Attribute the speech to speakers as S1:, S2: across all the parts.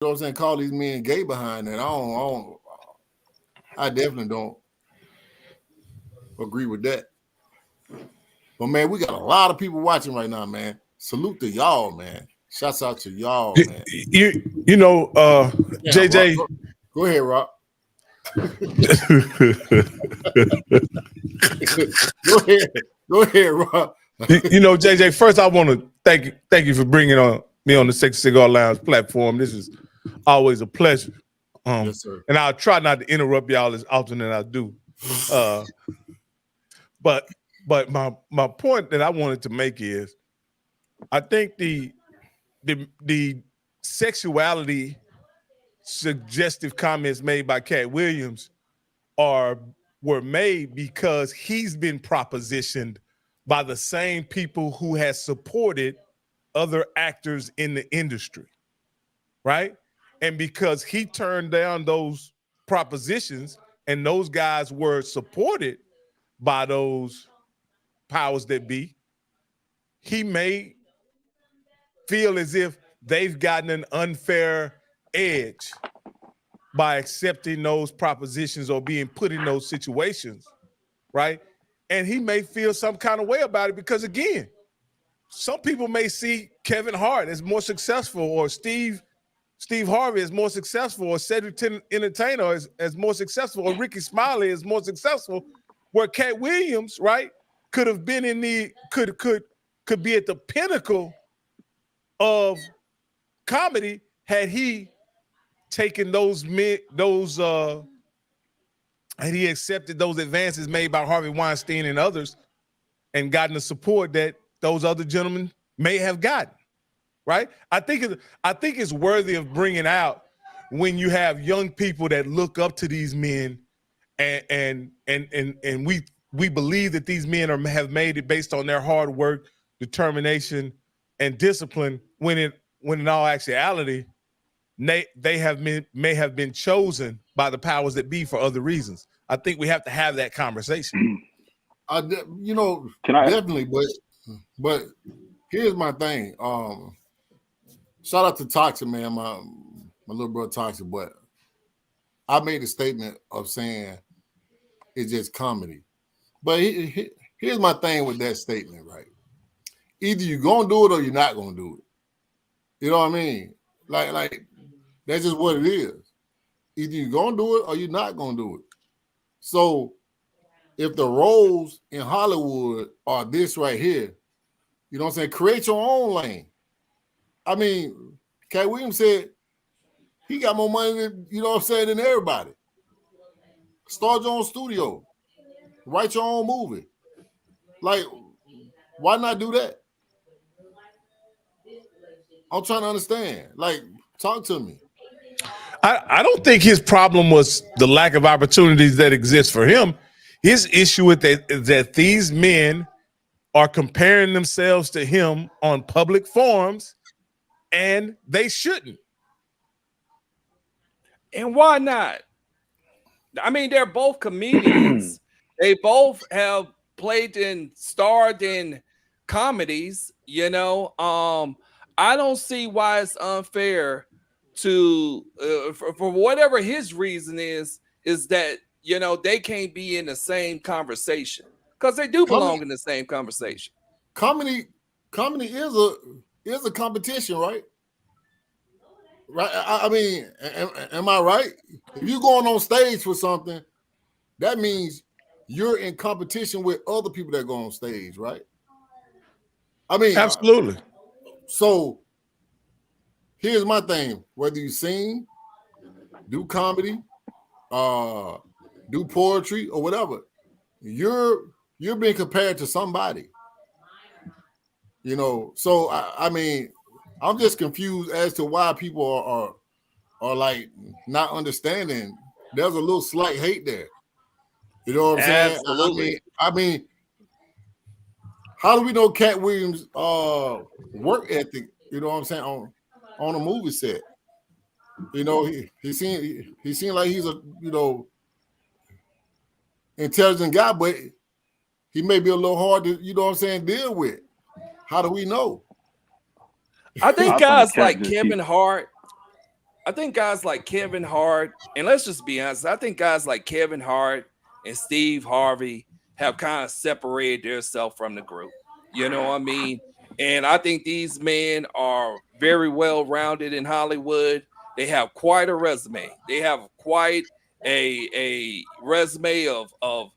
S1: know what I'm saying, call these men gay behind that. I definitely don't agree with that. But man, we got a lot of people watching right now, man. Salute to y'all, man. Shouts out to y'all, man.
S2: You know,
S1: Yeah,
S2: JJ.
S1: Rob, go ahead, Rob. Go ahead, Rob.
S2: You know, JJ. First, I want to thank you for bringing me on the Sexy Cigar Lounge platform. This is always a pleasure.
S1: Yes, sir.
S2: And I'll try not to interrupt y'all as often as I do. But my point that I wanted to make is, I think the sexuality suggestive comments made by Katt Williams were made because he's been propositioned by the same people who has supported other actors in the industry, right? And because he turned down those propositions and those guys were supported by those powers that be, he may feel as if they've gotten an unfair edge by accepting those propositions or being put in those situations, right? And he may feel some kind of way about it because, again, some people may see Kevin Hart as more successful, or Steve Harvey as more successful, or Cedric Entertainer as more successful, or Ricky Smiley is more successful, where Katt Williams, right, could have been in the could be at the pinnacle of comedy had he taken had he accepted those advances made by Harvey Weinstein and others and gotten the support that those other gentlemen may have gotten, right? I think it's worthy of bringing out when you have young people that look up to these men, and we believe that these men have made it based on their hard work, determination, and discipline. When in all actuality, may have been chosen by the powers that be for other reasons. I think we have to have that conversation.
S1: Definitely, but here's my thing. Shout out to Toxic, man, my little brother Toxic, but I made a statement of saying it's just comedy. But here's my thing with that statement, right? Either you're gonna do it or you're not gonna do it. You know what I mean? Like that's just what it is. Either you're gonna do it or you're not gonna do it. So if the roles in Hollywood are this right here, you know what I'm saying? Create your own lane. I mean, Katt Williams said he got more money than, you know what I'm saying, than everybody. Start your own studio. Write your own movie. Like, why not do that? I'm trying to understand. Like, talk to me.
S2: I don't think his problem was the lack of opportunities that exist for him. His issue with that these men are comparing themselves to him on public forums, and they shouldn't.
S3: And why not? I mean, they're both comedians. They both have starred in comedies, you know. I don't see why it's unfair to for whatever his reason is that, you know, they can't be in the same conversation, because they do belong in the same conversation.
S1: Comedy is a competition, right? Right. I mean, am I right? If you're going on stage for something, that means you're in competition with other people that go on stage, right? I mean,
S2: absolutely.
S1: So here's my thing: whether you sing, do comedy, do poetry, or whatever, you're being compared to somebody. You know, so I mean, I'm just confused as to why people are like not understanding. There's a little slight hate there. You know what I'm saying?
S3: Absolutely.
S1: I mean, how do we know Katt Williams' work ethic? You know what I'm saying, on a movie set? You know, he seemed like he's a, you know, intelligent guy, but he may be a little hard to, you know what I'm saying, deal with. How do we know?
S3: I think guys like Kevin Hart I think guys like Kevin Hart, and let's just be honest, I think guys like Kevin Hart and Steve Harvey have kind of separated themselves from the group. You know what I mean? And I think these men are very well rounded in Hollywood. They have quite a resume. They have quite a resume of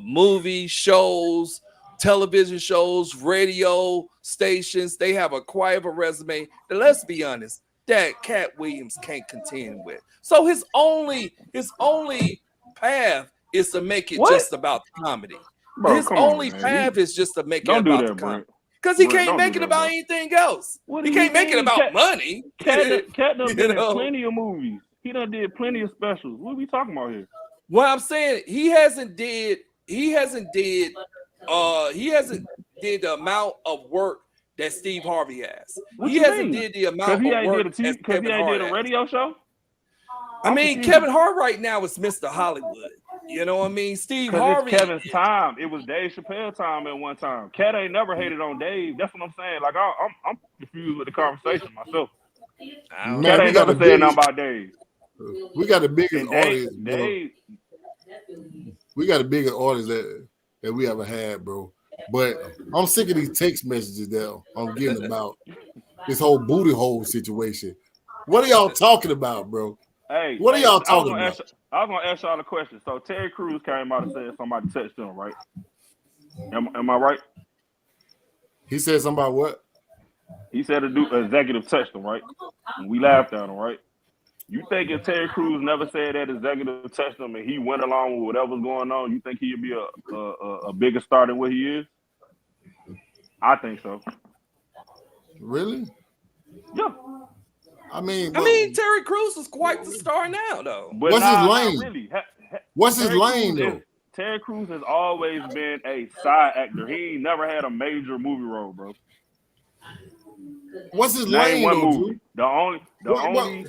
S3: movies, shows, television shows, radio stations. They have a quite of a resume that, let's be honest, that Katt Williams can't contend with. So his only path is to make it just about the comedy.
S4: Bro,
S3: His only path is just to make it
S4: don't do
S3: about
S4: that,
S3: the comedy.
S4: Brent.
S3: Because he
S4: Brent,
S3: can't
S4: don't
S3: make
S4: do
S3: it
S4: that,
S3: about
S4: bro.
S3: anything else.
S4: What
S3: He
S4: do you
S3: can't make it
S4: mean?
S3: about money.
S4: Cat done
S3: You
S4: been in
S3: know?
S4: plenty of movies. He done did plenty of specials. What are we talking about here?
S3: What I'm saying, he hasn't did the amount of work that Steve Harvey has.
S4: What
S3: He
S4: you
S3: hasn't
S4: mean?
S3: did the amount
S4: Because he
S3: of
S4: ain't
S3: work
S4: did
S3: as Kevin
S4: he ain't
S3: Hart
S4: did a
S3: has.
S4: radio show?
S3: I mean, Kevin Hart right now is Mr. Hollywood. You know what I mean? Steve Harvey.
S4: It's Kevin's time. It was Dave Chappelle time at one time. Cat ain't never hated on Dave. That's what I'm saying. Like I'm confused with the conversation myself.
S1: Man,
S4: Cat
S1: we
S4: ain't
S1: got
S4: never
S1: the
S4: said
S1: biggest,
S4: nothing about Dave.
S1: we got the biggest
S4: And
S1: audience, bro.
S4: Dave,
S1: We got the biggest audience that we ever had, bro. But I'm sick of these text messages that I'm getting about this whole booty hole situation. What are y'all talking about, bro?
S4: hey,
S1: What are y'all talking about?
S4: I was gonna ask y'all a question. So Terry Crews came out and said somebody touched him, right? Am I right?
S1: He said something about what?
S4: He said an executive touched him, right? And we laughed at him, right? You think if Terry Crews never said that executive touched him and he went along with whatever's going on, you think he'd be a bigger star than what he is? I think so.
S1: Really?
S4: Yeah.
S1: I mean,
S3: Terry Crews is quite the star now, though.
S4: But
S1: what's his
S4: not
S1: lane?
S4: really.
S1: What's his
S4: Terry
S1: lane,
S4: Crews
S1: though?
S4: Terry Crews has always been a side actor. He ain't never had a major movie role, bro.
S1: What's his
S4: Name
S1: lane,
S4: one
S1: though,
S4: movie.
S1: Drew?
S4: The only.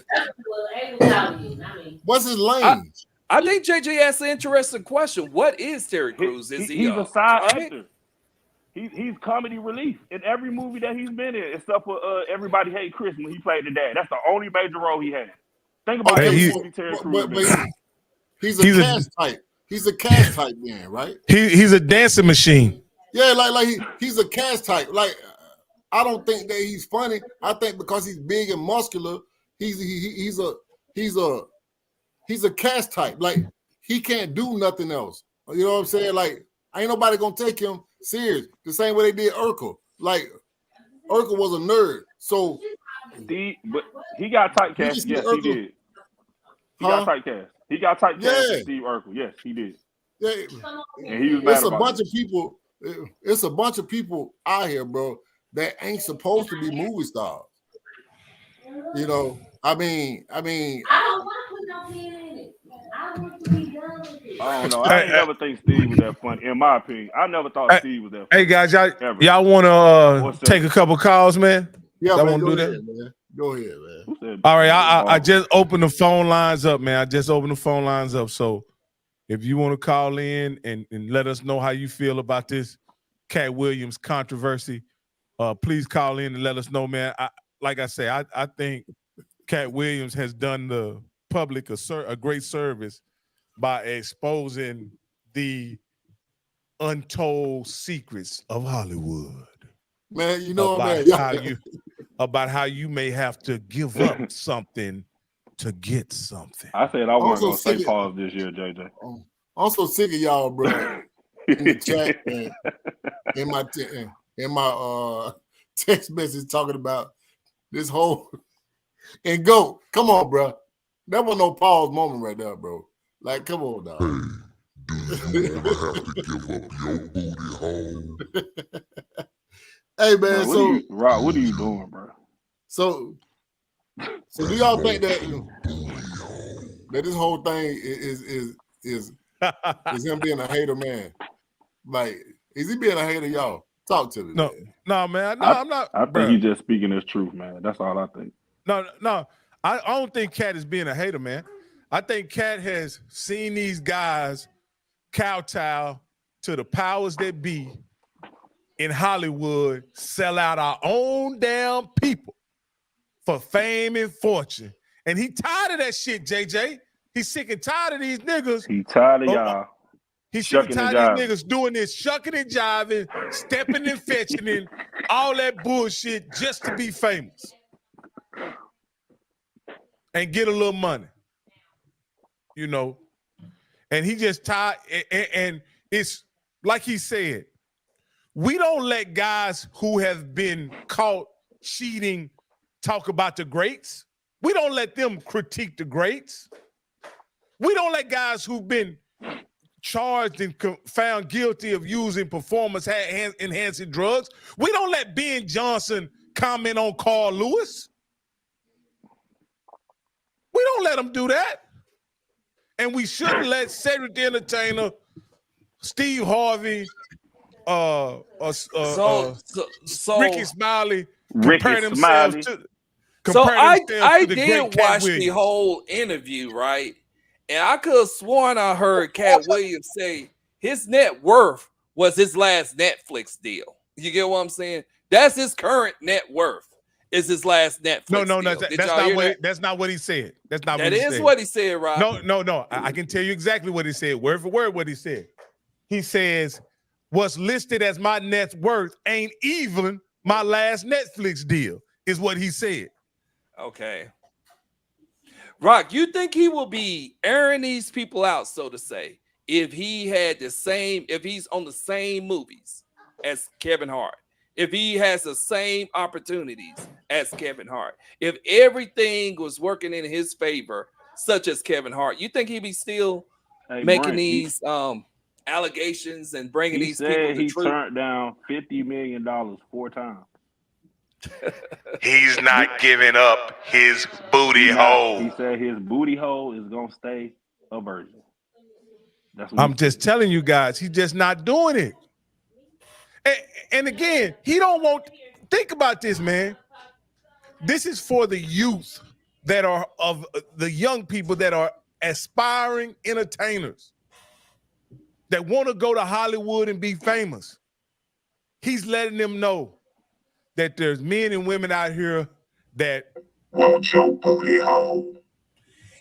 S1: What's his lane?
S3: I think JJ asked an interesting question. What is Terry Crews? Is
S4: he's a side actor. He's comedy relief in every movie that he's been in, except for Everybody Hate Chris when he played the dad. That's the only major role he had. Think about every movie Terry Crews been in.
S1: He's a cast type. He's a cast type man, right?
S2: He's a dancing machine.
S1: Yeah, he's a cast type. Like, I don't think that he's funny. I think because he's big and muscular, he's a cast type. Like, he can't do nothing else. You know what I'm saying? Like, ain't nobody gonna take him serious. The same way they did Urkel. Like, Urkel was a nerd. So
S4: but he got typecast. Yes, he did. He got typecast. He got typecast with Steve Urkel. Yes, he did.
S1: Yeah.
S4: And he was mad
S1: It's a
S4: about
S1: bunch of people. It's a bunch of people out here, bro, that ain't supposed to be movie stars. You know, I mean.
S5: I don't want to put no pin in it. I want to be done with it.
S4: I don't know. I ain't never think Steve was that funny. In my opinion, I never thought Steve was that funny.
S2: Hey guys, y'all want to take a couple calls, man?
S1: Yeah,
S2: y'all
S1: man,
S2: want to do
S1: ahead,
S2: that?
S1: man. Go ahead, man.
S2: All right, I just opened the phone lines up, man. I just opened the phone lines up. So if you want to call in and let us know how you feel about this Katt Williams controversy, please call in and let us know, man. Like I say, I think Katt Williams has done the public a great service by exposing the untold secrets of Hollywood.
S1: Man, you know
S2: about how you may have to give up something to get something.
S4: I said I wasn't gonna say pause this year, JJ.
S1: I'm so sick of y'all, bro. In the chat and in my text message talking about this whole and go. Come on, bro. That was no pause moment right there, bro. Like, come on, dog.
S6: Hey, do you wanna have to give up your booty hole?
S1: Hey, man.
S4: Rob, what are you doing, bro?
S1: So do y'all think that this whole thing is him being a hater, man? Like, is he being a hater, y'all? Talk to me.
S2: No, man. No, I'm not.
S4: I think he's just speaking his truth, man. That's all I think.
S2: No. I don't think Katt is being a hater, man. I think Katt has seen these guys kowtow to the powers that be in Hollywood, sell out our own damn people for fame and fortune. And he tired of that shit, JJ. He's sick and tired of these niggas.
S4: He tired of y'all.
S2: He's sick and
S4: shucking and
S2: tired of these niggas doing this, shucking and jiving, stepping and fetching and all that bullshit just to be famous and get a little money, you know. And he just tired. And it's like he said, we don't let guys who have been caught cheating talk about the greats. We don't let them critique the greats. We don't let guys who've been charged and found guilty of using performance-enhancing drugs. We don't let Ben Johnson comment on Carl Lewis. We don't let them do that. And we shouldn't let Cedric the Entertainer, Steve Harvey, Ricky Smiley compare themselves to
S3: I
S2: the
S3: did
S2: great
S3: watch
S2: Katt Williams.
S3: the whole interview, right? And I could have sworn I heard Katt Williams say his net worth was his last Netflix deal. You get what I'm saying? That's his current net worth. Is his last Netflix deal.
S2: That's not what he said. That's not
S3: that
S2: what he
S3: is
S2: said.
S3: what he said, Rob.
S2: No. I can tell you exactly what he said, word for word what he said. He says, what's listed as my net worth ain't even my last Netflix deal, is what he said.
S3: Okay. Rock, you think he will be airing these people out, so to say, if he's on the same movies as Kevin Hart, if he has the same opportunities as Kevin Hart, if everything was working in his favor, such as Kevin Hart, you think he'd be still making these allegations and bringing these people to
S4: he
S3: truth?
S4: turned down $50 million 4 times.
S7: He's not giving up his booty hole.
S4: He said his booty hole is gonna stay a virgin. That's what
S2: I'm just telling you guys, he's just not doing it. And again, he don't want. Think about this, man. This is for the youth that are of the young people that are aspiring entertainers that want to go to Hollywood and be famous. He's letting them know that there's men and women out here that
S6: want your booty hole.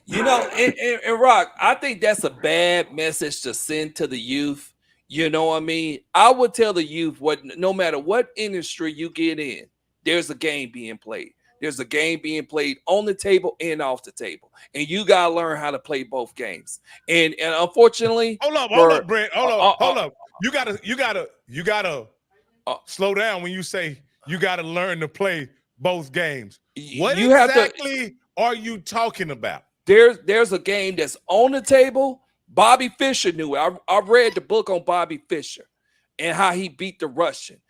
S3: You know, and Rock, I think that's a bad message to send to the youth. You know what I mean? I would tell the youth no matter what industry you get in, there's a game being played. There's a game being played on the table and off the table. And you gotta learn how to play both games. And unfortunately,
S2: hold up, Brent. Hold up. You gotta slow down when you say you gotta learn to play both games. What exactly are you talking about?
S3: There's a game that's on the table. Bobby Fischer knew it. I read the book on Bobby Fischer and how he beat the Russian.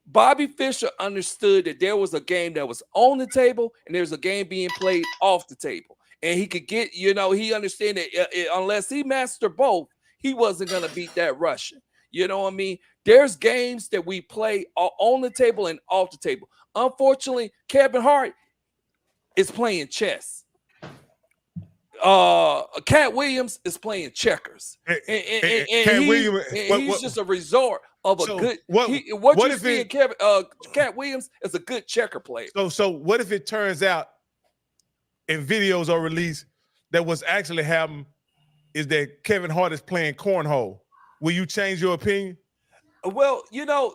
S3: Bobby Fischer understood that there was a game that was on the table and there's a game being played off the table. And he could get, he understood that unless he mastered both, he wasn't going to beat that Russian. You know what I mean? There's games that we play on the table and off the table. Unfortunately, Kevin Hart is playing chess. Katt Williams is playing checkers. He's just a resort of a good. Katt Williams is a good checker player.
S2: So what if it turns out, and videos are released, that what's actually happening is that Kevin Hart is playing cornhole? Will you change your opinion?
S3: Well,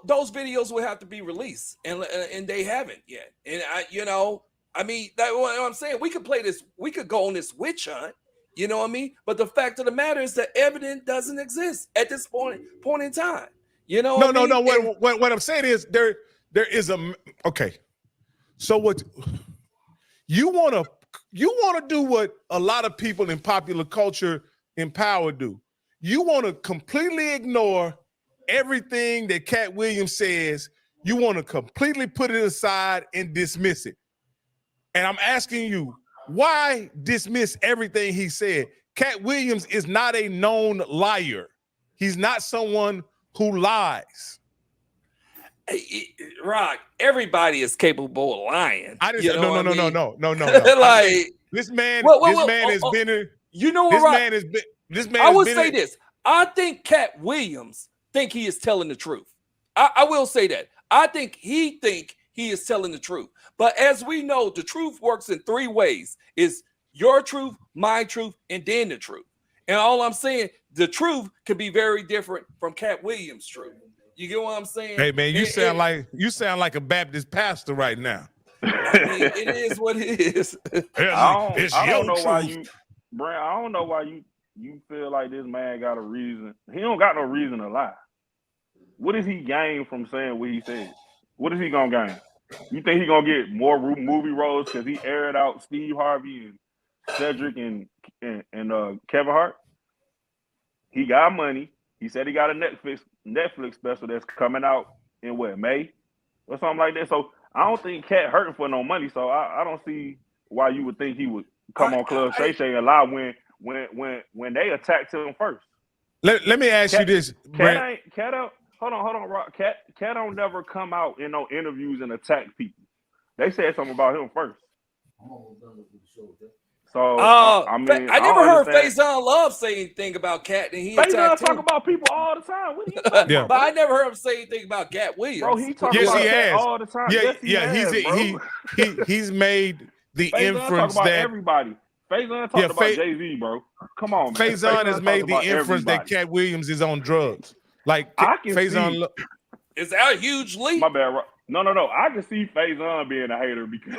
S3: those videos will have to be released, and they haven't yet. And I mean, that's what I'm saying. We could play this. We could go on this witch hunt. You know what I mean? But the fact of the matter is that evidence doesn't exist at this point in time. No.
S2: What I'm saying is there is okay. So what you want to do? What a lot of people in popular culture in power do. You want to completely ignore everything that Katt Williams says. You want to completely put it aside and dismiss it. And I'm asking you, why dismiss everything he said? Katt Williams is not a known liar. He's not someone who lies.
S3: Rock, everybody is capable of lying.
S2: I didn't no.
S3: Like
S2: this man has been.
S3: You know what? I will say this. I think Katt Williams think he is telling the truth. I will say that. I think he is telling the truth. But as we know, the truth works in 3 ways. Is your truth, my truth, and then the truth. And all I'm saying, the truth could be very different from Katt Williams' truth. You get what I'm saying?
S2: Hey man, you sound like a Baptist pastor right now.
S3: I mean, it is what it is.
S4: I don't know why you, Brent. I don't know why you feel like this man got a reason. He don't got no reason to lie. What does he gain from saying what he said? What is he gonna gain? You think he gonna get more movie roles because he aired out Steve Harvey and Cedric and Kevin Hart? He got money. He said he got a Netflix special that's coming out in what, May or something like that. So I don't think Katt hurting for no money. So I don't see why you would think he would come on Club Shay Shay and lie when they attacked him first.
S2: Let me ask you this, Brent.
S4: Hold on, Rock. Katt don't never come out in no interviews and attack people. They said something about him first. So I mean,
S3: I never heard Faison Love say anything about Katt, and he
S4: Faison
S3: attacked
S4: talk
S3: him.
S4: about people all the time. What are you talking about?
S3: But I never heard him say anything about Katt Williams.
S4: Bro, he talks about Katt all the time.
S2: He's made the
S4: Faison
S2: inference
S4: talk about
S2: that
S4: everybody. Faison talked about Jay-Z, bro. Come on, man.
S2: Faison has made the inference that Katt Williams is on drugs. Like
S4: I can
S2: Faison,
S4: see.
S3: Is that a huge leap?
S4: My bad. No. I can see Faison being a hater because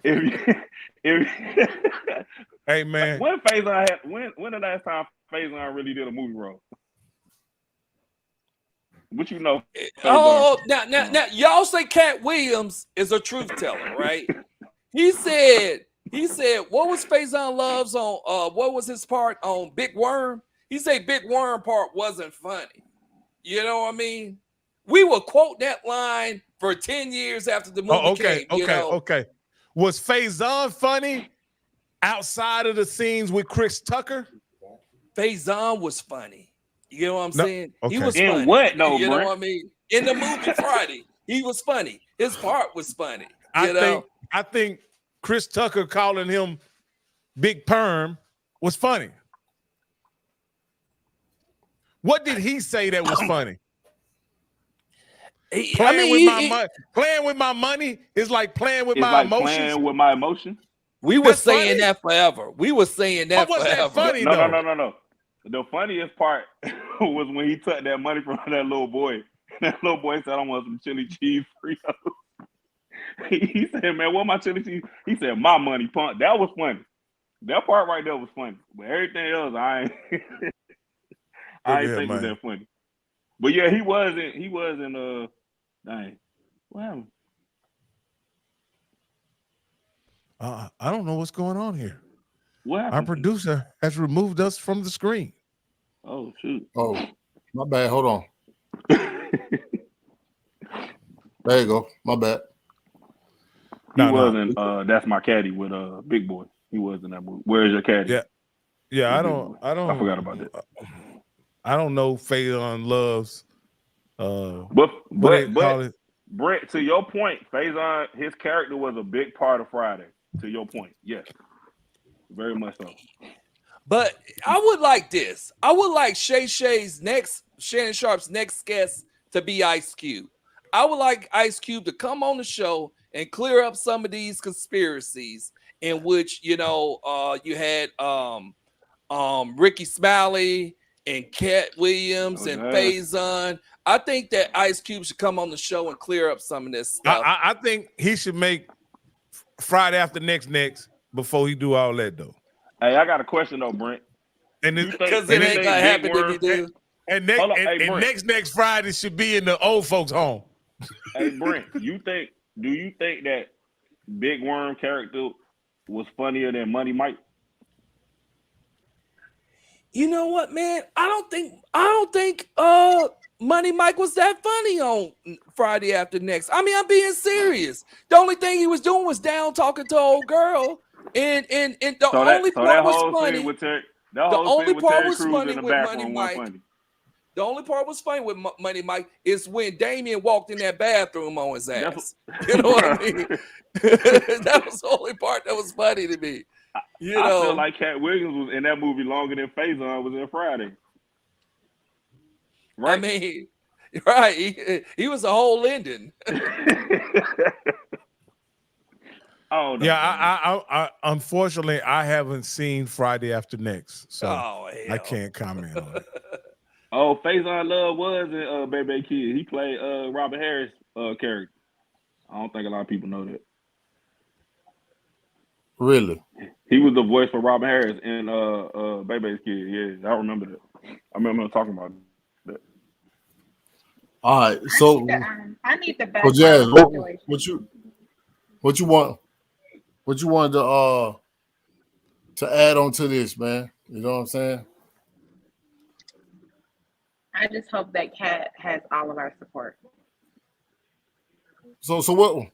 S4: if
S2: hey man,
S4: when Faison had when the last time Faison really did a movie role? What you know?
S3: Oh, now, y'all say Katt Williams is a truth teller, right? He said, what was Faison Love's on? What was his part on Big Worm? He said Big Worm part wasn't funny. You know what I mean? We will quote that line for 10 years after the movie came.
S2: Okay. Was Faison funny outside of the scenes with Chris Tucker?
S3: Faison was funny. You know what I'm saying?
S2: Okay.
S3: He was
S4: In
S3: funny.
S4: what, though,
S3: you
S4: Brent?
S3: know what I mean? In the movie Friday, he was funny. His part was funny.
S2: I think Chris Tucker calling him Big Perm was funny. What did he say that was funny? Playing with my money is like playing with my emotions.
S4: Playing with my emotions.
S3: We were saying that forever. We were saying that forever.
S2: That funny,
S4: no. The funniest part was when he took that money from that little boy. That little boy said, "I want some chili cheese Fritos." He said, "Man, what my chili cheese?" He said, "My money, punk." That was funny. That part right there was funny. But everything else, I ain't think was that funny. But yeah, he wasn't. Dang, what happened?
S2: I don't know what's going on here.
S4: What happened?
S2: Our producer has removed us from the screen.
S4: Oh shoot!
S1: Oh, my bad. Hold on. There you go. My bad.
S4: He wasn't. That's my caddy with Big Boy. He was in that movie. Where's your caddy?
S2: Yeah. I don't.
S4: I forgot about that.
S2: I don't know Faison Love's.
S4: But Brett, to your point, Faison, his character was a big part of Friday. To your point, yes, very much so.
S3: But I would like this. I would like Shannon Sharp's next guest to be Ice Cube. I would like Ice Cube to come on the show and clear up some of these conspiracies in which you had Ricky Smiley and Katt Williams and Faison. I think that Ice Cube should come on the show and clear up some of this stuff.
S2: I think he should make Friday After next before he do all that though.
S4: Hey, I got a question though, Brent.
S3: And because it ain't gonna happen if you do.
S2: And next Friday should be in the old folks' home.
S4: Hey Brent, do you think that Big Worm character was funnier than Money Mike?
S3: You know what, man? I don't think Money Mike was that funny on Friday After Next. I mean, I'm being serious. The only thing he was doing was down talking to old girl, and the only part was funny. The only part was funny with Money Mike. The only part was funny with Money Mike is when Damien walked in that bathroom on his ass. You know what I mean? That was the only part that was funny to me. I
S4: feel like Katt Williams was in that movie longer than Faison was in Friday.
S3: Right? I mean, right. He was a whole ending.
S4: Oh no.
S2: Yeah, I unfortunately I haven't seen Friday After Next, so
S3: Oh
S2: I
S3: hell.
S2: can't comment on it.
S4: Oh, Faison Love was in Baby Kid. He played Robert Harris character. I don't think a lot of people know that.
S1: Really?
S4: He was the voice for Robert Harris in Baby's Kid. Yeah, I remember that. I remember him talking about that.
S1: All right. So,
S8: I need the
S1: so
S8: background
S1: Jazz,
S8: population.
S1: what you want? What you wanted to add on to this, man? You know what I'm saying?
S8: I just hope that Katt has all of our support.
S1: So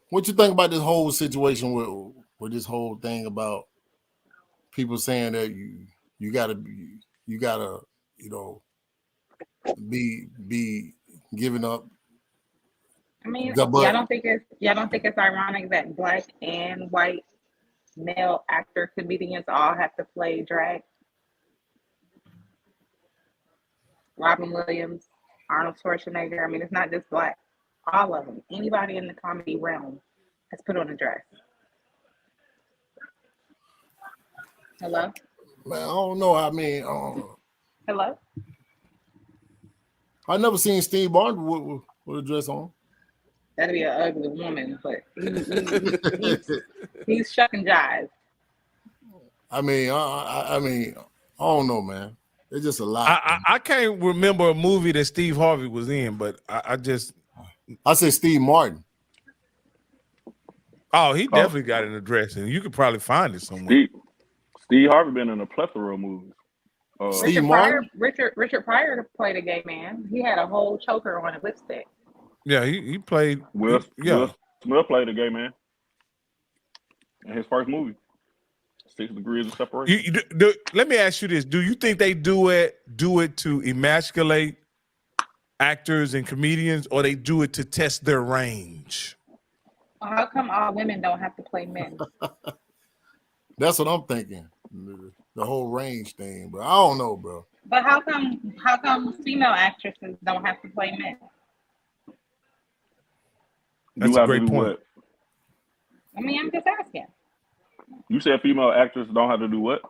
S1: what you think about this whole situation with this whole thing about people saying that you gotta you know be giving up
S8: I mean,
S1: the
S8: y'all
S1: butt.
S8: don't think it's ironic that black and white male actor comedians all have to play drag? Robin Williams, Arnold Schwarzenegger. I mean, it's not just black. All of them. Anybody in the comedy realm has put on a dress. Hello?
S1: Man, I don't know. I mean,
S8: Hello?
S1: I never seen Steve Martin with a dress on.
S8: That'd be an ugly woman, but he's shucking jive.
S1: I mean, I don't know, man. It's just a lot.
S2: I can't remember a movie that Steve Harvey was in, but I
S1: said Steve Martin.
S2: Oh, he definitely got an address, and you could probably find it somewhere.
S4: Steve Harvey been in a plethora of movies.
S8: Richard Pryor played a gay man. He had a whole choker on a lipstick.
S2: Yeah, he played.
S4: Will Smith played a gay man in his first movie, 6 Degrees of Separation.
S2: Let me ask you this: do you think they do it to emasculate actors and comedians, or they do it to test their range?
S8: How come all women don't have to play men?
S1: That's what I'm thinking. The whole range thing, but I don't know, bro.
S8: But how come female actresses don't have to play men?
S2: That's a great point.
S8: I mean, I'm just asking.
S4: You said female actresses don't have to do what?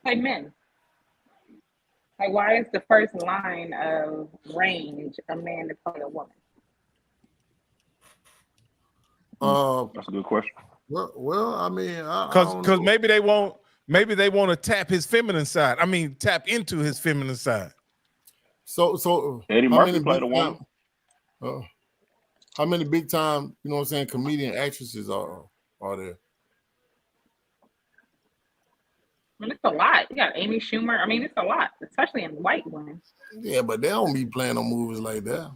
S8: Play men. Like, why is the first line of range a man to play a woman?
S4: That's a good question.
S1: Well, I mean,
S2: because maybe they want to tap his feminine side. I mean, tap into his feminine side.
S1: So
S4: Eddie Murphy played a woman.
S1: How many big time, you know what I'm saying, comedian actresses are there?
S8: I mean, it's a lot. You got Amy Schumer. I mean, it's a lot, especially in white women.
S1: Yeah, but they don't be playing on movies like that.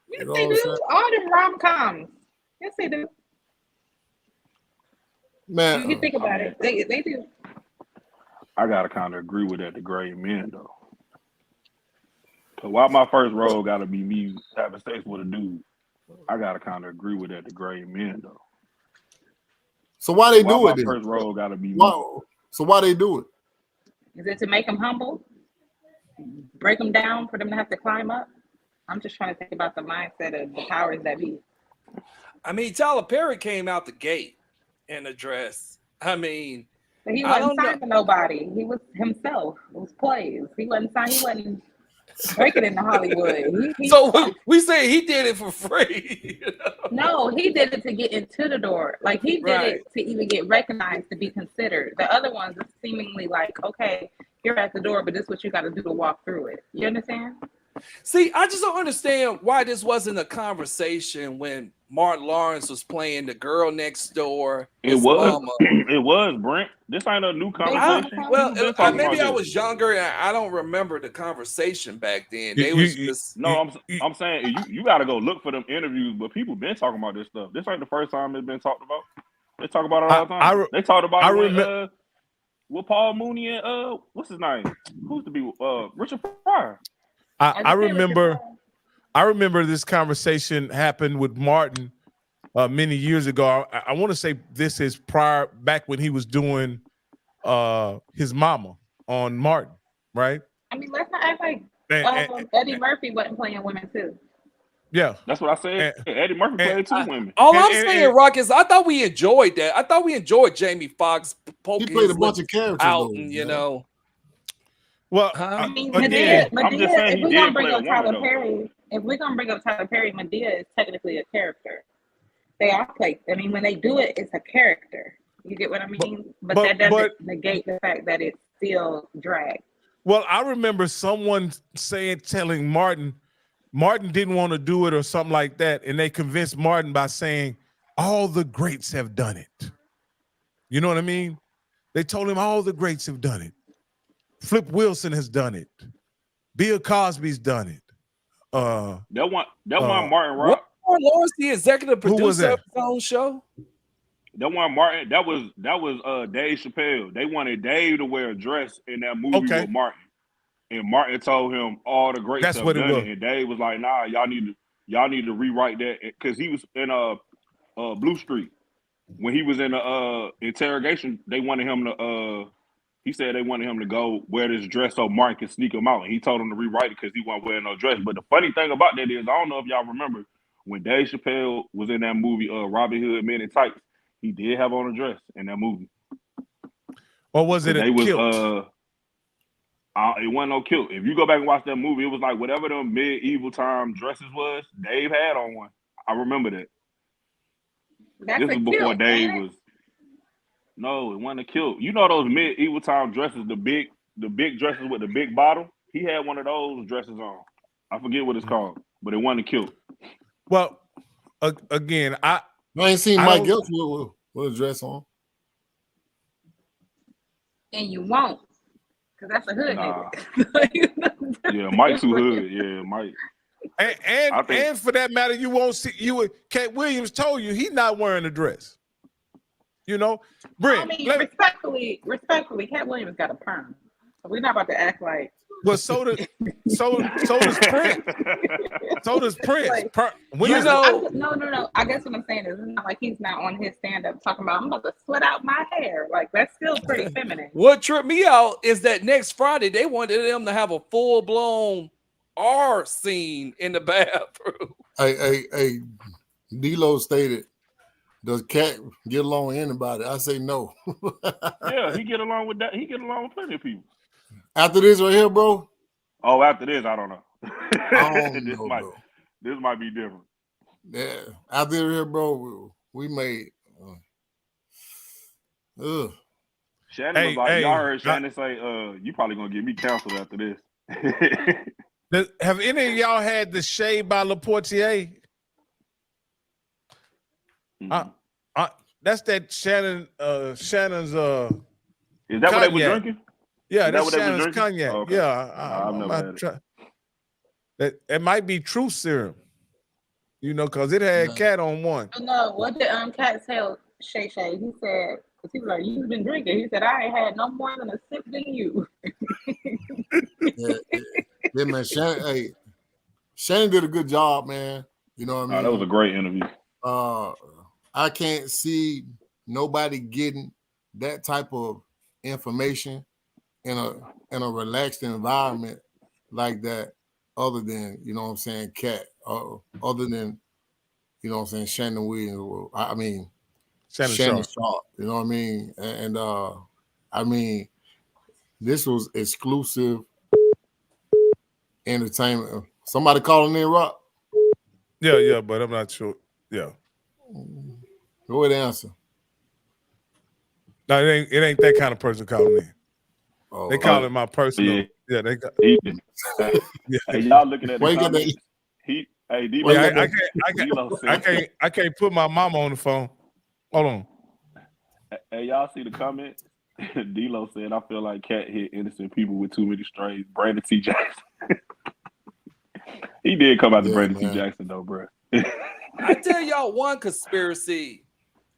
S8: Yes, they do. All them rom-coms. Yes, they do.
S1: Man,
S8: you think about it, they do.
S4: I gotta kind of agree with that degrade men though. Cause why my first role gotta be me having sex with a dude? I gotta kind of agree with that degrade men though.
S1: So why they do it?
S4: My first role gotta be me.
S1: So why they do it?
S8: Is it to make them humble? Break them down for them to have to climb up? I'm just trying to think about the mindset of the powers that be.
S3: I mean, Tyler Perry came out the gate in a dress. I mean,
S8: but he wasn't signed to nobody. He was himself. It was plays. He wasn't signed. He wasn't breaking into Hollywood.
S3: So we say he did it for free. You know?
S8: No, he did it to get into the door. Like he did it to even get recognized, to be considered. The other ones are seemingly like, okay, you're at the door, but this is what you got to do to walk through it. You understand?
S3: See, I just don't understand why this wasn't a conversation when Martin Lawrence was playing The Girl Next Door.
S4: It was, Brent. This ain't a new conversation.
S3: Maybe I was younger and I don't remember the conversation back then.
S4: I'm saying you got to go look for them interviews, but people been talking about this stuff. This ain't the first time it's been talked about. They talk about it all the time. They talked about it with Paul Mooney and what's his name? Who's to be Richard Pryor.
S2: I remember this conversation happened with Martin many years ago. I want to say this is prior back when he was doing his mama on Martin, right?
S8: I mean, let's not act like Eddie Murphy wasn't playing women too.
S2: Yeah.
S4: That's what I said. Eddie Murphy played two women.
S3: All I'm saying, Rock, is I thought we enjoyed that. I thought we enjoyed Jamie Foxx poking
S1: He played
S3: his
S1: a bunch
S3: lips
S1: of characters,
S3: out,
S1: though,
S3: and
S1: man.
S2: Well,
S8: I mean,
S2: again,
S8: Medea,
S4: I'm just saying
S8: if
S4: he
S8: we're
S4: did
S8: gonna bring
S4: play a
S8: up
S4: woman,
S8: Tyler
S4: though.
S8: Perry, Medea is technically a character. They all play. I mean, when they do it, it's a character. You get what I mean? But that doesn't negate the fact that it's still drag.
S2: Well, I remember someone telling Martin didn't want to do it or something like that, and they convinced Martin by saying all the greats have done it. You know what I mean? They told him all the greats have done it. Flip Wilson has done it. Bill Cosby's done it.
S4: That one Martin Rock.
S3: What Lawrence, the executive
S2: Who was
S3: producer
S2: that?
S3: of his own show?
S4: That one Martin. That was Dave Chappelle. They wanted Dave to wear a dress in that movie with Martin, and Martin told him all the greats
S2: That's
S4: have
S2: what it
S4: done
S2: was.
S4: it, and Dave was like, "Nah, y'all need to rewrite that," because he was in Blue Street when he was in the interrogation. They wanted him to. He said they wanted him to go wear this dress so Martin could sneak him out, and he told him to rewrite it because he wasn't wearing no dress. But the funny thing about that is, I don't know if y'all remember when Dave Chappelle was in that movie, Robin Hood Men in Tights. He did have on a dress in that movie.
S2: Or was it a kilt?
S4: It wasn't no kilt. If you go back and watch that movie, it was like whatever them medieval time dresses was, Dave had on one. I remember that.
S8: That's
S4: this was before Dave was. No, it wasn't a kilt. You know those medieval time dresses, the big dresses with the big bottom? He had one of those dresses on. I forget what it's called, but it wasn't a kilt.
S2: Well, again, I
S1: ain't seen Mike Gilch with a dress on.
S8: And you won't, because that's a hood nigga.
S4: Yeah, Mike too hood. Yeah, Mike.
S2: And for that matter, you won't see Katt Williams told you he's not wearing a dress. You know, Brent.
S8: I mean, respectfully, Katt Williams got a perm. So we're not about to act like.
S2: Well, so does Prince. So does Prince.
S8: Like, no. I guess what I'm saying is, it's not like he's not on his stand up talking about, I'm about to sweat out my hair. Like, that's still pretty feminine.
S3: What tripped me out is that next Friday they wanted them to have a full blown R scene in the bathroom.
S1: Hey, D-Lo stated, does Katt get along with anybody? I say no.
S4: Yeah, he get along with that. He get along with plenty of people.
S1: After this right here, bro?
S4: Oh, after this, I don't know.
S1: This
S4: might be different.
S1: Yeah, after this here, bro, we made.
S4: Shannon was like, y'all heard Shannon say, you probably gonna get me canceled after this.
S2: Have any of y'all had the Shade by LaPortier? That's that Shannon's
S4: Is that what they were drinking?
S2: Yeah,
S4: that's what
S2: Shannon's
S4: they were drinking?
S2: cognac.
S4: Okay.
S2: Yeah,
S4: I've never had it.
S2: It might be Truth Serum, you know, because it had Katt on one.
S8: No, what did Katt tell Shay Shay? He said, because he was like, you've been drinking. He said, I ain't had no more than a sip than you.
S1: Yeah, man, Shannon did a good job, man. You know what I mean?
S4: That was a great interview.
S1: I can't see nobody getting that type of information in a relaxed environment like that, other than, you know what I'm saying, Katt, other than, you know what I'm saying, Shannon Williams. I mean, Shannon Sharp. You know what I mean? And I mean, this was exclusive entertainment. Somebody calling in, Rock?
S2: Yeah, but I'm not sure. Yeah.
S1: Go ahead and answer.
S2: No, it ain't that kind of person calling in.
S1: Oh,
S2: they call it my personal. Yeah, they got.
S4: Hey, y'all looking at
S1: the
S4: comments.
S2: I can't put my mama on the phone. Hold on.
S4: Hey, y'all see the comment? D-Lo said, I feel like Katt hit innocent people with too many strays. Brandon T. Jackson. He did come out to Brandon T. Jackson, though, bro.
S3: I tell y'all one conspiracy.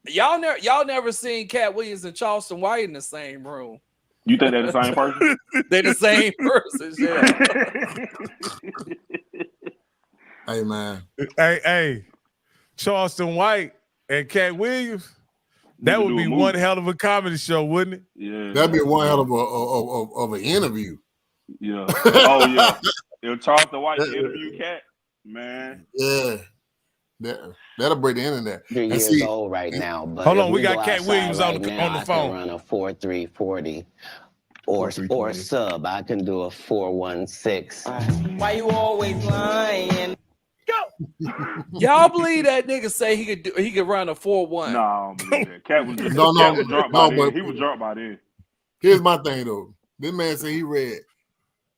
S3: Y'all never seen Katt Williams and Charleston White in the same room.
S4: You think they're the same person?
S3: They're the same person, yeah.
S1: Hey, man.
S2: Hey, Charleston White and Katt Williams, that would be one hell of a comedy show, wouldn't it?
S4: Yeah.
S1: That'd be one hell of an interview.
S4: Yeah. Oh, yeah. If Charleston White interview Katt, Man.
S1: Yeah. That'll break the internet.
S9: 3 years old right now. But
S2: hold on, we
S9: go
S2: got Katt Williams
S9: outside
S2: on the
S9: now,
S2: phone.
S9: I can run a 4.340 or sub. I can do a 4.16.
S10: Why you always lying?
S3: Y'all believe that nigga say he could run a 4-1?
S4: No, I don't believe that. Katt was just
S1: No,
S4: drunk by then.
S1: but
S4: He was drunk by then.
S1: here's my thing though. This man said he read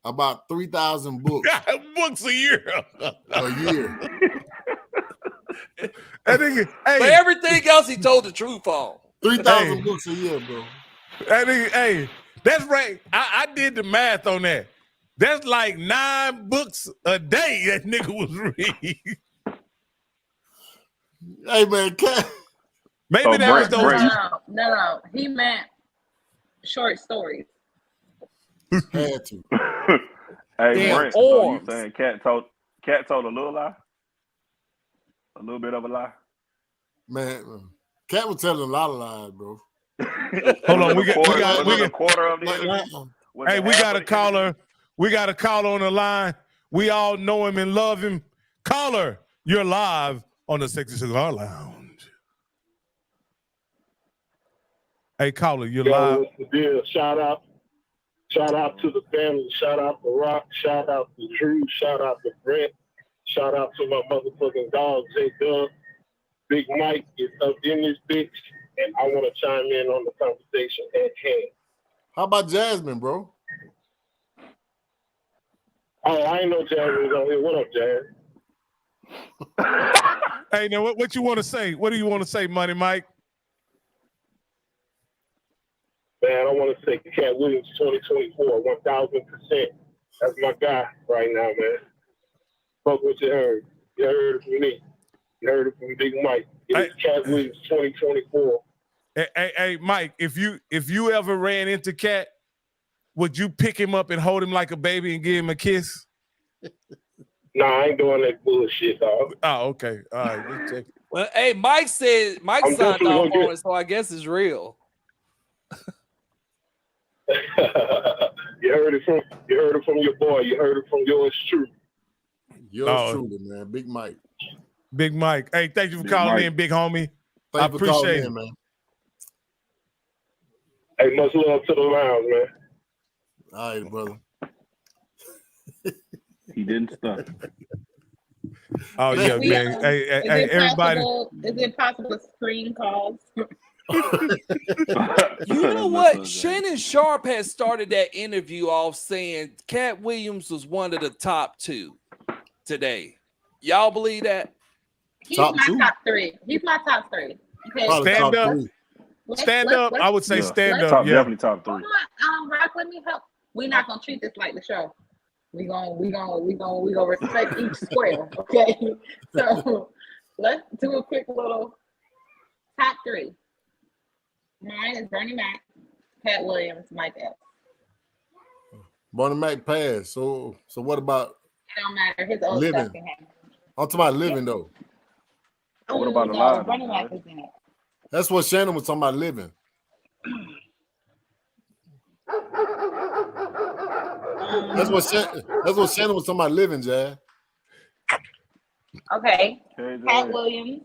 S1: about 3,000 books
S2: books a year.
S1: a year.
S2: That nigga, hey,
S3: But everything else he told the truth on.
S1: 3,000 books a year, bro.
S2: that nigga, hey, that's right. I did the math on that. That's like 9 books a day that nigga was reading.
S1: Hey man, Katt.
S2: Maybe
S4: So
S2: that was
S4: Brett,
S2: those.
S8: No. He meant short stories.
S1: Had to.
S4: Hey,
S3: Damn,
S4: Brent, so you
S3: arms.
S4: saying Katt told a little lie? A little bit of a lie?
S1: Man, Katt was telling a lot of lies, bro.
S2: Hold on, we
S4: Was it
S2: got
S4: a quarter of the
S1: Like,
S4: interview? Was
S2: hey,
S4: it
S2: we
S4: half
S2: got
S4: of
S2: a
S4: the
S2: caller. We got a caller on the line. We all know him and love him. Caller, you're live on the Sexy Cigar Lounge. Hey, caller, you're live.
S11: What's the deal? Shout out to the family. Shout out to Rock. Shout out to Drew. Shout out to Brent. Shout out to my motherfucking dog, J Dub. Big Mike is up in this bitch, and I want to chime in on the conversation at hand.
S1: how about Jasmine, bro?
S11: Oh, I ain't know Jasmine was on here. What up, Jazz?
S2: Hey, now what you want to say? What do you want to say, Money Mike?
S11: Man, I want to say Katt Williams 2024, 1,000%. That's my guy right now, man. Fuck what you heard. You heard it from me. You heard it from Big Mike. It's Katt Williams 2024.
S2: Hey, Mike, if you ever ran into Katt, would you pick him up and hold him like a baby and give him a kiss?
S11: Nah, I ain't doing that bullshit, dog.
S2: Oh, okay. All right, let's check it.
S3: Well, hey, Mike signed
S11: definitely
S3: off
S11: gonna
S3: on
S11: get-
S3: it, so I guess it's real.
S11: You heard it from your boy. You heard it from yours truly.
S1: Yours truly, man. Big Mike.
S2: Big Mike. Hey, thank you for
S4: Big
S2: calling
S4: Mike.
S2: in, big homie. I
S1: Thank you for calling
S2: appreciate it.
S1: in, man.
S11: Hey, much love to the lounge, man.
S1: All right, brother.
S4: He didn't stunt.
S2: Oh yeah,
S8: We,
S2: man. Hey, everybody.
S8: Is it possible screen calls?
S3: You know what? Shannon Sharp has started that interview off saying Katt Williams was one of the top 2 today. Y'all believe that?
S8: He's
S1: Top
S8: my
S1: 2?
S8: top 3. He's my top 3. Okay.
S1: Probably
S2: Stand
S1: top
S2: up.
S1: 3.
S2: Stand up. I would say stand up.
S4: Top,
S2: Yeah.
S4: definitely top 3.
S8: Hold on, Rock, let me help. We're not gonna treat this like the show. We gonna respect each square, okay? So let's do a quick little top 3. Mine is Bernie Mac, Katt Williams, Mike Epps.
S1: Bernie Mac passed. So what about
S8: It don't matter. His old
S1: living?
S8: stuff can happen.
S1: I'm talking about living though.
S4: What about
S8: no,
S4: alive?
S8: Bernie Mac is in it.
S1: That's what Shannon was talking about, living. That's what Shannon was talking about, living, Jazz.
S8: Okay.
S4: Okay,
S8: Katt Williams,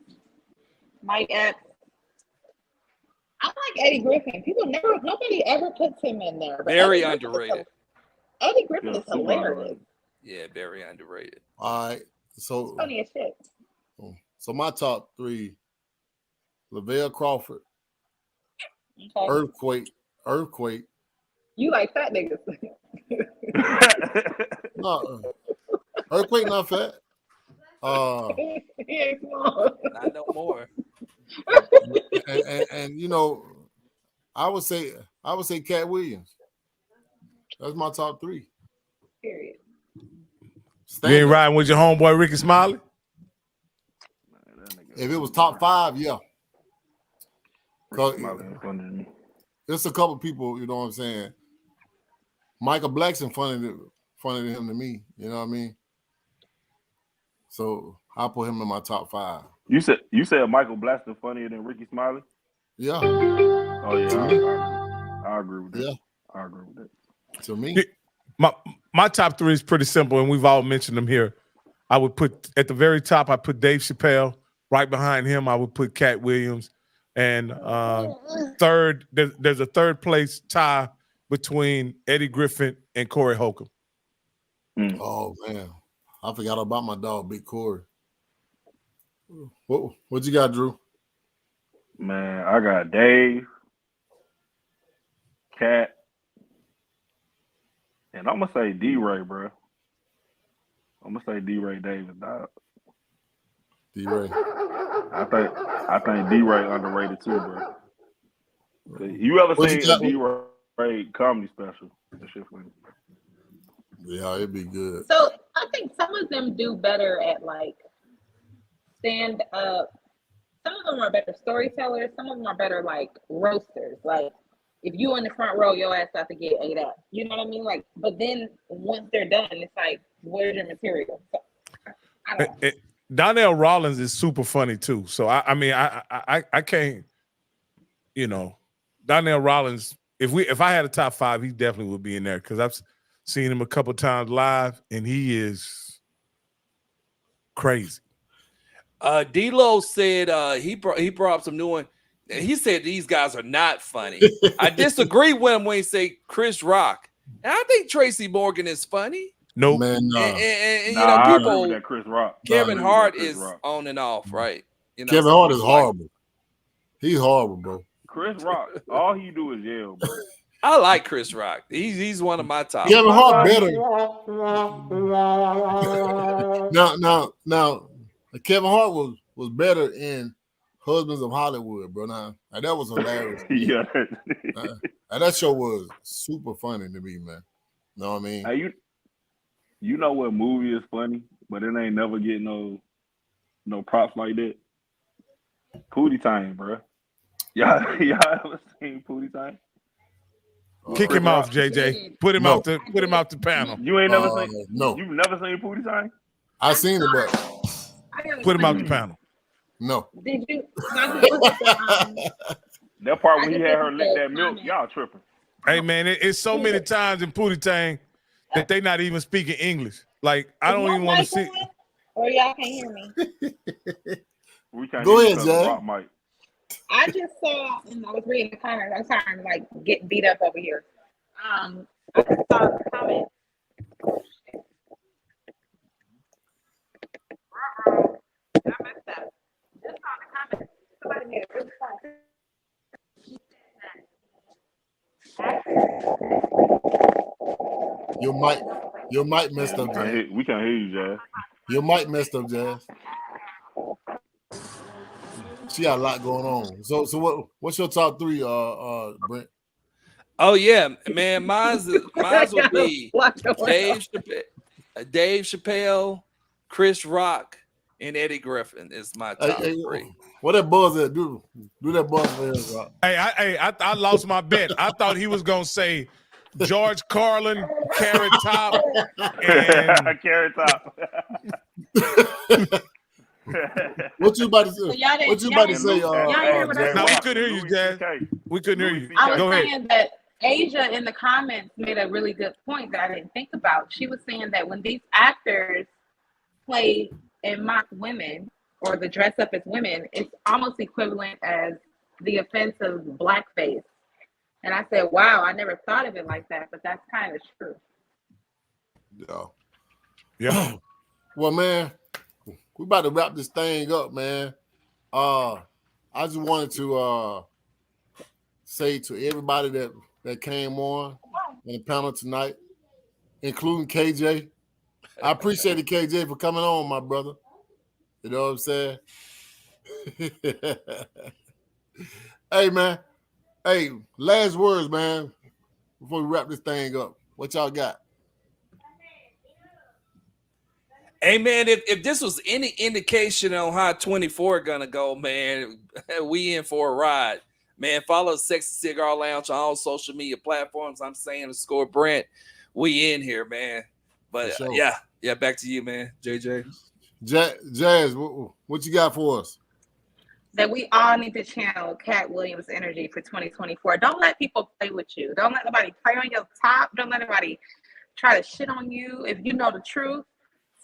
S8: Mike Epps. I like Eddie Griffin. Nobody ever puts him in there. But
S3: Very
S8: Eddie Griffin
S3: underrated.
S8: Eddie Griffin
S4: Yeah,
S8: is
S4: super
S8: hilarious.
S4: underrated.
S3: Yeah, very underrated.
S1: All right. So
S8: Funny as shit.
S1: my top 3: Lavelle Crawford,
S8: Okay.
S1: Earthquake.
S8: You like fat niggas.
S1: No, Earthquake not fat.
S8: He ain't small.
S3: Not no more.
S1: And you know, I would say Katt Williams. That's my top 3.
S8: Period.
S2: You ain't riding with your homeboy Ricky Smiley?
S1: If it was top 5, yeah. Cause there's a couple people, you know what I'm saying. Michael Blackson funnier than him to me, you know what I mean? So I'll put him in my top 5.
S4: You said Michael Blackson funnier than Ricky Smiley?
S1: Yeah.
S4: Oh yeah, I agree with that.
S1: Yeah.
S4: I agree with that.
S1: To me.
S2: My top 3 is pretty simple, and we've all mentioned them here. I would put at the very top. I put Dave Chappelle. Right behind him, I would put Katt Williams. And third, there's a third place tie between Eddie Griffin and Corey Holcomb.
S1: Oh man, I forgot about my dog, Big Corey. What you got, Drew?
S4: Man, I got Dave, Katt, and I'm gonna say D-Ray, bro. I'm gonna say D-Ray Davis, dog.
S1: D-Ray.
S4: I think D-Ray underrated too, bro. You ever seen a D-Ray comedy special? That shit funny.
S1: Yeah, it'd be good.
S8: So I think some of them do better at like stand up. Some of them are better storytellers. Some of them are better like roasters. Like if you in the front row, your ass have to get ate up. You know what I mean? Like, but then once they're done, it's like, where's your material? So, I don't know.
S2: Donnell Rollins is super funny too. So I mean I can't, you know, Donnell Rollins. If I had a top 5, he definitely would be in there because I've seen him a couple times live and he is crazy.
S3: D-Lo said he brought up some new one. He said these guys are not funny. I disagree with him when he say Chris Rock. And I think Tracy Morgan is funny.
S2: Nope.
S1: Man,
S3: and you
S4: Nah,
S3: know,
S4: I
S3: people.
S4: agree with that Chris Rock.
S3: Kevin Hart
S4: Chris
S3: is
S4: Rock.
S3: on and off, right? You know,
S1: Kevin Hart is horrible. He's horrible, bro.
S4: Chris Rock, all he do is yell, bro.
S3: I like Chris Rock. He's one of my top.
S1: Kevin Hart better. Now, Kevin Hart was better in Husbands of Hollywood, bro. Now that was hilarious.
S4: Yeah.
S1: That show was super funny to me, man. Know what I mean?
S4: Hey, you know what movie is funny, but it ain't never get no props like that? Pootie Time, bro. Y'all ever seen Pootie Time?
S2: Kick him off, JJ. Put him out the panel.
S4: You ain't never seen?
S1: No.
S4: You've never seen Pootie Time?
S1: I seen it, but
S2: put him out the panel.
S1: No.
S8: Did you?
S4: That part when he had her lick that milk, y'all tripping.
S2: Hey man, it's so many times in Pootie Tang that they not even speaking English. Like I don't even want to see.
S8: Or y'all can't hear me.
S4: We can't
S1: Go
S4: hear
S1: ahead,
S4: you 'cause of
S1: Jay.
S4: Rock mic.
S8: I just saw, and I was reading the comments. I'm sorry, I'm like getting beat up over here. I just saw the comment. I messed up. Just saw the comment. Somebody made a really fun.
S1: Your mic messed up, Jazz.
S4: We can't hear you, Jazz.
S1: Your mic messed up, Jazz. She got a lot going on. So what's your top 3, Brent?
S3: Oh yeah, man. Mine's would be Dave Chappelle, Chris Rock, and Eddie Griffin is my top 3.
S1: What that buzz at? Do that buzz for us, Rock.
S2: I lost my bet. I thought he was gonna say George Carlin, Carrot Top, and
S4: Carrot Top.
S1: What you about to say? What you about to say?
S2: No, we couldn't hear you, Jazz. We couldn't hear you.
S8: I was
S2: Go
S8: saying
S2: ahead.
S8: that Asia in the comments made a really good point that I didn't think about. She was saying that when these actors play and mock women or the dress up as women, it's almost equivalent as the offense of blackface. And I said, wow, I never thought of it like that, but that's kind of true.
S2: Yeah.
S1: Well, man, we about to wrap this thing up, man. I just wanted to say to everybody that came on the panel tonight, including KJ. I appreciate KJ for coming on, my brother. You know what I'm saying? Hey, man. Hey, last words, man, before we wrap this thing up. What y'all got?
S3: Hey man, if this was any indication on how 24 gonna go, man, we in for a ride. Man, follow Sexy Cigar Lounge on all social media platforms. I'm saying _ Brent. We in here, man. But
S1: sure.
S3: Yeah, back to you, man. JJ.
S1: Jazz, what you got for us?
S8: That we all need to channel Katt Williams' energy for 2024. Don't let people play with you. Don't let nobody play on your top. Don't let anybody try to shit on you. If you know the truth,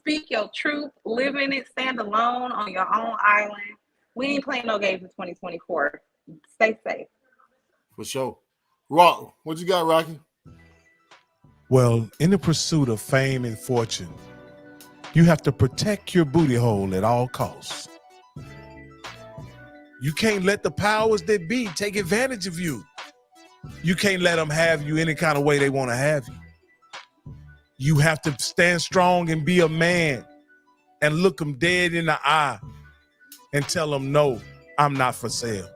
S8: speak your truth, live in it, stand alone on your own island. We ain't playing no games in 2024. Stay safe.
S1: For sure. Rock, what you got, Rocky?
S2: Well, in the pursuit of fame and fortune, you have to protect your booty hole at all costs. You can't let the powers that be take advantage of you. You can't let them have you any kind of way they want to have you. You have to stand strong and be a man and look them dead in the eye and tell them, no, I'm not for sale.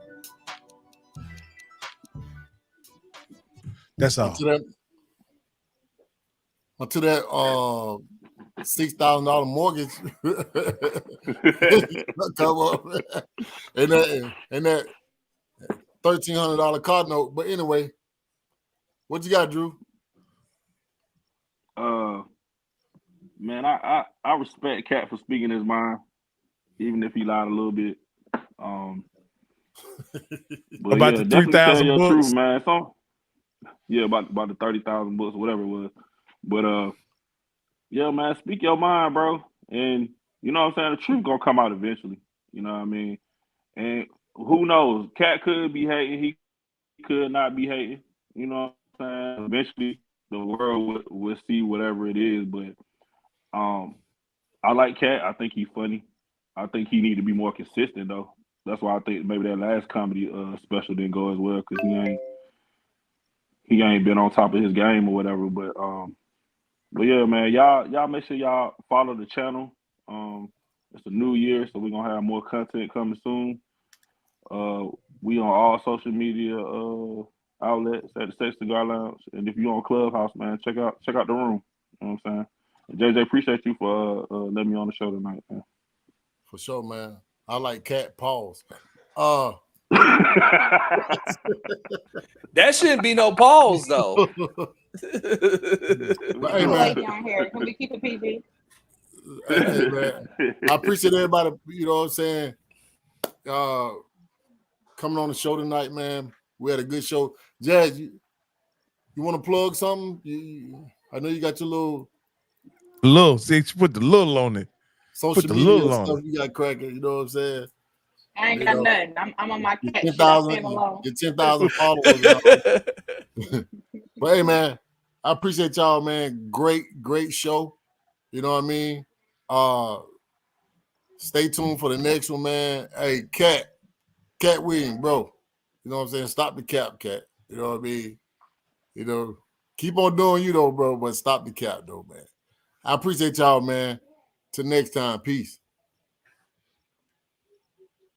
S2: That's all.
S1: Until that $6,000 mortgage come up, and that $1,300 car note. But anyway, what you got, Drew?
S4: Man, I respect Katt for speaking his mind, even if he lied a little bit. But
S2: about
S4: yeah,
S2: the
S4: definitely
S2: 3,000
S4: tell your
S2: books.
S4: truth, man. So, yeah, about the 30,000 books, whatever it was. But yeah, man, speak your mind, bro. And you know what I'm saying? The truth gonna come out eventually. You know what I mean? And who knows? Katt could be hating, he could not be hating. You know what I'm saying? Eventually the world will see whatever it is. But I like Katt. I think he's funny. I think he need to be more consistent though. That's why I think maybe that last comedy special didn't go as well, because he ain't been on top of his game or whatever. But yeah, man, y'all make sure y'all follow the channel. It's a new year, so we're gonna have more content coming soon. We on all social media outlets at the Sexy Cigar Lounge, and if you're on Clubhouse, man, check out the room. You know what I'm saying? And JJ, appreciate you for letting me on the show tonight, man.
S1: For sure, man. I like Katt. Pause.
S3: That shouldn't be no pause though.
S1: But, hey, man,
S8: down here. Can we keep it PG?
S1: Hey, man, I appreciate everybody, you know what I'm saying, coming on the show tonight, man. We had a good show. Jazz, you want to plug something? I know you got your
S2: little, see, you put the little on it.
S1: Social
S2: Put the
S1: media
S2: little on
S1: stuff
S2: it.
S1: you got cracking, you know what I'm saying?
S8: I ain't got nothing. I'm on my Katt shit. I'm staying alone.
S1: Your 10,000 followers. But hey, man, I appreciate y'all, man. Great show. You know what I mean? Stay tuned for the next one, man. Hey, Katt William, bro. You know what I'm saying? Stop the cap, Katt. You know what I mean? You know, keep on doing you though, bro, but stop the cap though, man. I appreciate y'all, man. Till next time. Peace.